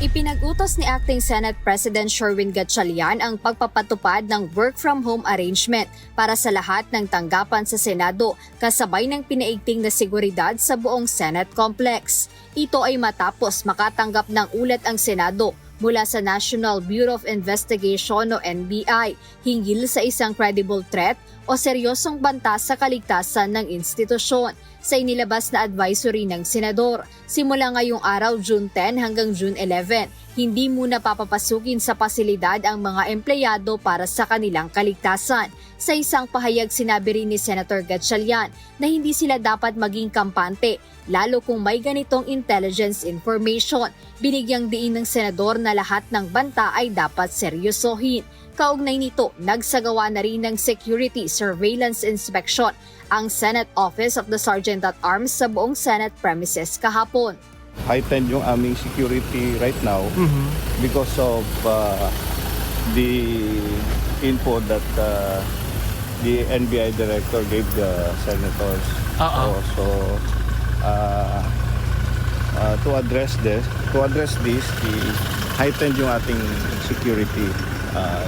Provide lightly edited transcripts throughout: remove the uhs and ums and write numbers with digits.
Ipinag-utos ni Acting Senate President Sherwin Gatchalian ang pagpapatupad ng work-from-home arrangement para sa lahat ng tanggapan sa Senado kasabay ng pinaigting na seguridad sa buong Senate complex. Ito ay matapos makatanggap ng ulat ang Senado mula sa National Bureau of Investigation o NBI hinggil sa isang credible threat o seryosong banta sa kaligtasan ng institusyon sa inilabas na advisory ng Senador. Simula ngayong araw June 10 hanggang June 11, hindi muna papapasukin sa pasilidad ang mga empleyado para sa kanilang kaligtasan. Sa isang pahayag sinabi rin ni Senator Gatchalian na hindi sila dapat maging kampante lalo kung may ganitong intelligence information. Binigyang diin ng Senador na lahat ng banta ay dapat seryosohin. Kaugnay nito, nagsagawa na rin ng security surveillance inspection ang Senate Office of the Sergeant at Arms sa buong Senate premises kahapon. Heightened yung aming security right now because of the info that the NBI director gave the senators. So to address this, heightened yung ating security,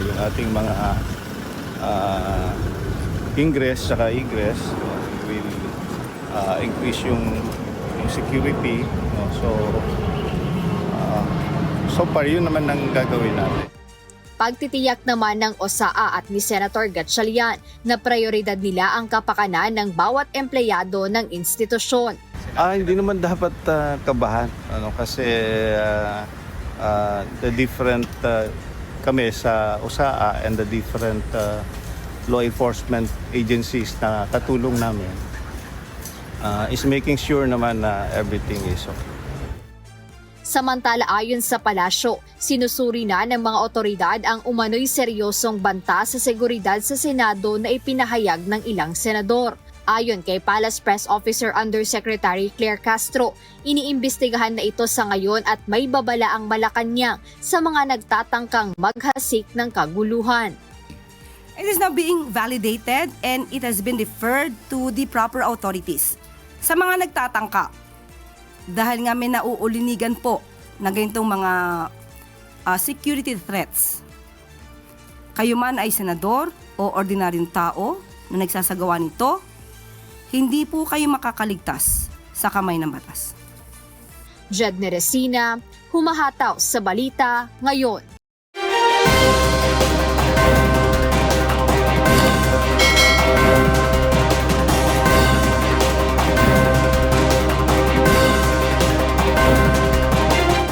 yung ating mga ingress saka egress. We will increase yung security. So far yun naman ang gagawin natin. Pagtitiyak naman ng OSAA at ni Senator Gatchalian na prioridad nila ang kapakanan ng bawat empleyado ng institusyon. Hindi naman dapat kabahan kasi the different kami sa OSAA and the different law enforcement agencies na katulong namin is making sure naman na everything is okay. Samantala ayon sa palasyo, sinusuri na ng mga otoridad ang umano'y seryosong banta sa seguridad sa Senado na ipinahayag ng ilang senador. Ayon kay Palace Press Officer Undersecretary Claire Castro, iniimbestigahan na ito sa ngayon at may babala ang Malacanang sa mga nagtatangkang maghasik ng kaguluhan. It is now being validated and it has been deferred to the proper authorities. Sa mga nagtatangka, dahil nga may nauulinigan po na ganitong mga security threats, kayo man ay senador o ordinaryong tao na nagsasagawa nito, hindi po kayo makakaligtas sa kamay ng batas. Jed Neresina, humahataw sa balita ngayon.